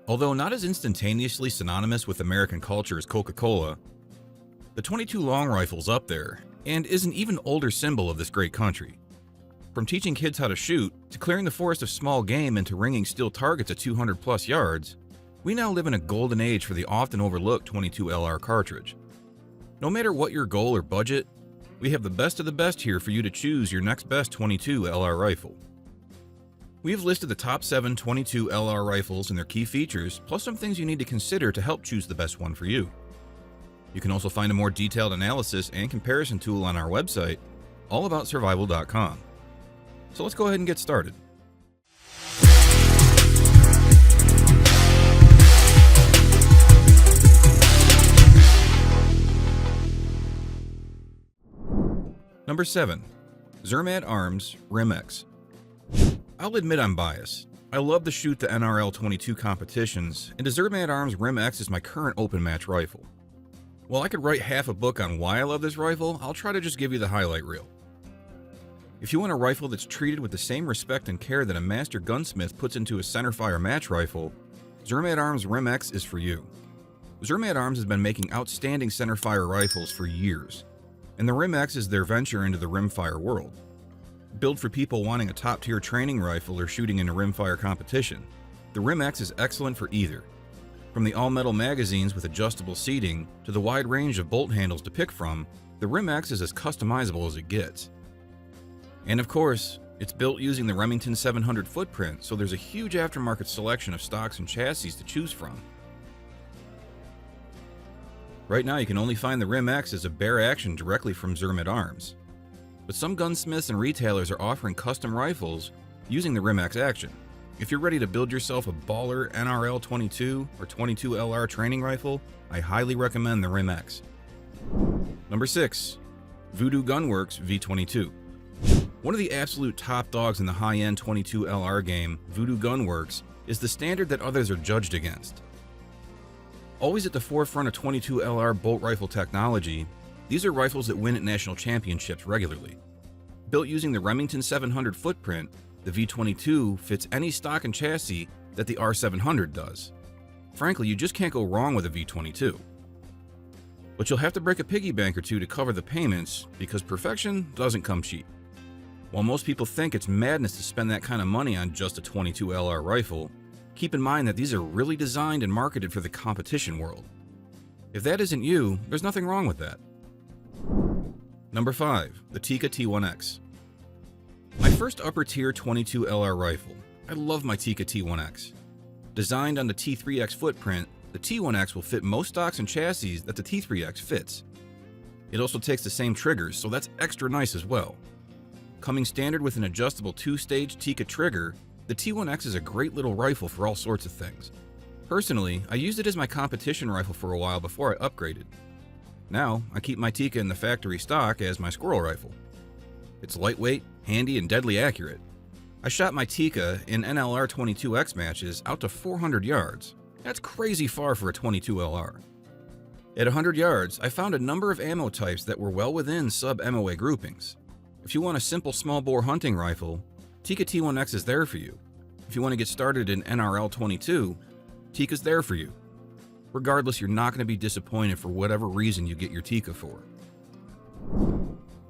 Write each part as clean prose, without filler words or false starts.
Although not as instantaneously synonymous with American culture as Coca-Cola, the 22 long rifle's up there and is an even older symbol of this great country. From teaching kids how to shoot, to clearing the forest of small game and to ringing steel targets at 200 plus yards, we now live in a golden age for the often overlooked 22 LR cartridge. No matter what your goal or budget, we have the best of the best here for you to choose your next best 22 LR rifle. We have listed the top 7 22 LR rifles and their key features, plus some things you need to consider to help choose the best one for you. You can also find a more detailed analysis and comparison tool on our website, allaboutsurvival.com. So let's go ahead and get started. Number 7. Zermatt Arms RimX. I'll admit I'm biased. I love to shoot the NRL 22 competitions, and the Zermatt Arms RimX is my current open match rifle. While I could write half a book on why I love this rifle, I'll try to just give you the highlight reel. If you want a rifle that's treated with the same respect and care that a master gunsmith puts into a centerfire match rifle, Zermatt Arms RimX is for you. Zermatt Arms has been making outstanding centerfire rifles for years, and the RimX is their venture into the rimfire world. Built for people wanting a top-tier training rifle or shooting in a rimfire competition, the RimX is excellent for either. From the all-metal magazines with adjustable seating to the wide range of bolt handles to pick from, the RimX is as customizable as it gets. And of course, it's built using the Remington 700 footprint, so there's a huge aftermarket selection of stocks and chassis to choose from. Right now you can only find the RimX as a bare action directly from Zermatt Arms, but some gunsmiths and retailers are offering custom rifles using the RimX action. If you're ready to build yourself a baller NRL 22 or 22 LR training rifle, I highly recommend the RimX. Number 6. Vudoo Gunworks V22. One of the absolute top dogs in the high-end 22 LR game, Vudoo Gunworks, is the standard that others are judged against. Always at the forefront of 22 LR bolt rifle technology, these are rifles that win at national championships regularly. Built using the Remington 700 footprint, the V22 fits any stock and chassis that the R700 does. Frankly, you just can't go wrong with a V22. But you'll have to break a piggy bank or two to cover the payments, because perfection doesn't come cheap. While most people think it's madness to spend that kind of money on just a 22 LR rifle, keep in mind that these are really designed and marketed for the competition world. If that isn't you, there's nothing wrong with that. Number 5. The Tikka T1x. My first upper tier 22 LR rifle. I love my Tikka T1x. Designed on the T3X footprint, the T1x will fit most stocks and chassis that the T3X fits. It also takes the same triggers, so that's extra nice as well. Coming standard with an adjustable 2-stage Tikka trigger, the T1X is a great little rifle for all sorts of things. Personally, I used it as my competition rifle for a while before I upgraded. Now, I keep my Tikka in the factory stock as my squirrel rifle. It's lightweight, handy, and deadly accurate. I shot my Tikka in NLR 22X matches out to 400 yards. That's crazy far for a 22 LR. At 100 yards, I found a number of ammo types that were well within sub-MOA groupings. If you want a simple small-bore hunting rifle, Tikka T1X is there for you. If you want to get started in NRL 22, Tikka's there for you. Regardless, you're not going to be disappointed for whatever reason you get your Tikka for.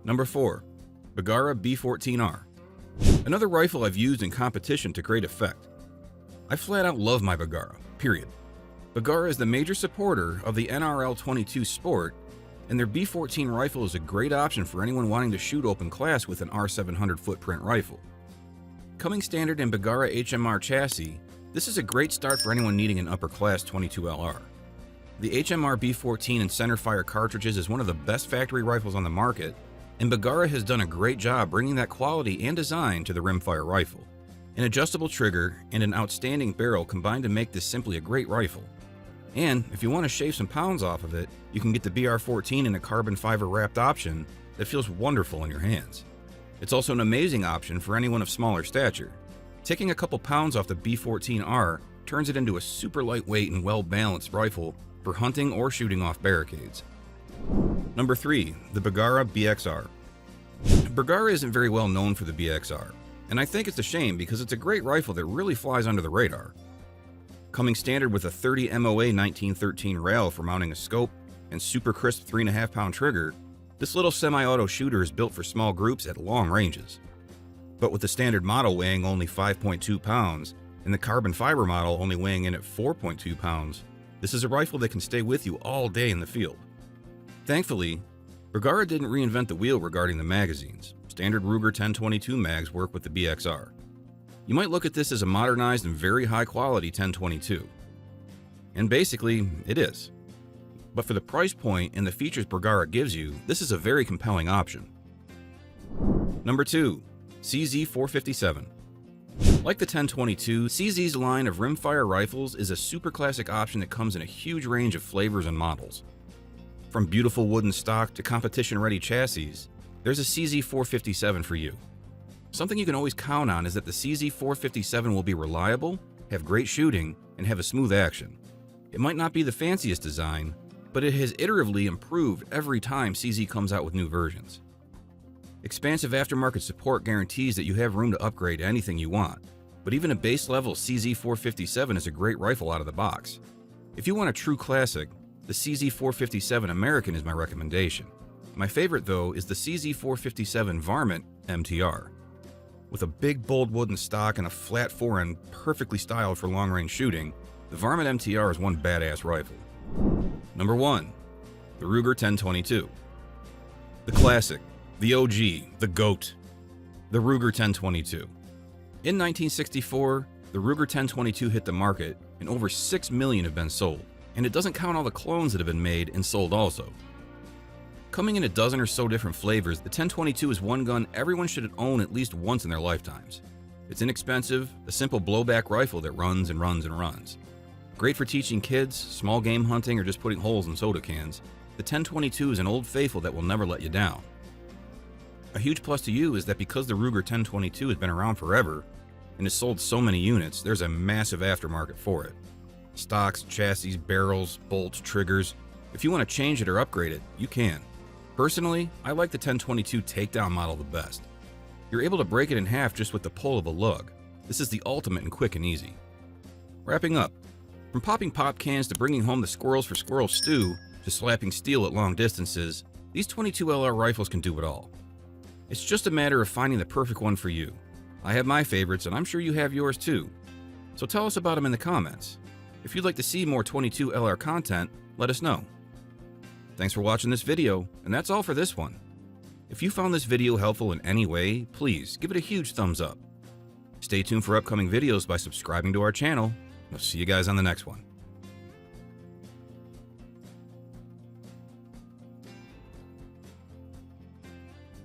Number 4. Bergara B-14r. Another rifle I've used in competition to great effect. I flat out love my Bergara, period. Bergara is the major supporter of the NRL 22 sport, and their B-14 rifle is a great option for anyone wanting to shoot open class with an R700 footprint rifle. Coming standard in Bergara HMR chassis, this is a great start for anyone needing an upper class 22 LR. The HMR B-14 and centerfire cartridges is one of the best factory rifles on the market, and Bergara has done a great job bringing that quality and design to the rimfire rifle. An adjustable trigger and an outstanding barrel combine to make this simply a great rifle. And if you want to shave some pounds off of it, you can get the BR14 in a carbon fiber wrapped option that feels wonderful in your hands. It's also an amazing option for anyone of smaller stature. Taking a couple pounds off the B14R turns it into a super lightweight and well-balanced rifle for hunting or shooting off barricades. Number 3. The Bergara BXR. Bergara isn't very well known for the BXR, and I think it's a shame because it's a great rifle that really flies under the radar. Coming standard with a 30 MOA 1913 rail for mounting a scope and super crisp 3.5 pound trigger, this little semi-auto shooter is built for small groups at long ranges. But with the standard model weighing only 5.2 pounds and the carbon fiber model only weighing in at 4.2 pounds, this is a rifle that can stay with you all day in the field. Thankfully, Bergara didn't reinvent the wheel regarding the magazines. Standard Ruger 1022 mags work with the BXR. You might look at this as a modernized and very high quality 1022. And basically, it is. But for the price point and the features Bergara gives you, this is a very compelling option. Number 2. CZ457. Like the 1022, CZ's line of rimfire rifles is a super classic option that comes in a huge range of flavors and models. From beautiful wooden stock to competition-ready chassis, there's a CZ457 for you. Something you can always count on is that the CZ457 will be reliable, have great shooting, and have a smooth action. It might not be the fanciest design, but it has iteratively improved every time CZ comes out with new versions. Expansive aftermarket support guarantees that you have room to upgrade to anything you want, but even a base level CZ457 is a great rifle out of the box. If you want a true classic, the CZ457 American is my recommendation. My favorite though is the CZ457 Varmint MTR. With a big bold wooden stock and a flat forend perfectly styled for long range shooting, the Varmint MTR is one badass rifle. Number 1. The Ruger 1022. The classic, the OG, the GOAT, the Ruger 1022. In 1964, the Ruger 1022 hit the market and over 6 million have been sold, and it doesn't count all the clones that have been made and sold also. Coming in a dozen or so different flavors, the 1022 is one gun everyone should own at least once in their lifetimes. It's inexpensive, a simple blowback rifle that runs and runs and runs. Great for teaching kids, small game hunting, or just putting holes in soda cans, the 1022 is an old faithful that will never let you down. A huge plus to you is that because the Ruger 1022 has been around forever and has sold so many units, there's a massive aftermarket for it. Stocks, chassis, barrels, bolts, triggers. If you want to change it or upgrade it, you can. Personally, I like the 1022 takedown model the best. You're able to break it in half just with the pull of a lug. This is the ultimate in quick and easy. Wrapping up, from popping pop cans to bringing home the squirrels for squirrel stew to slapping steel at long distances, these 22LR rifles can do it all. It's just a matter of finding the perfect one for you. I have my favorites and I'm sure you have yours too. So tell us about them in the comments. If you'd like to see more 22LR content, let us know. Thanks for watching this video, and that's all for this one. If you found this video helpful in any way, please give it a huge thumbs up. Stay tuned for upcoming videos by subscribing to our channel. We'll see you guys on the next one.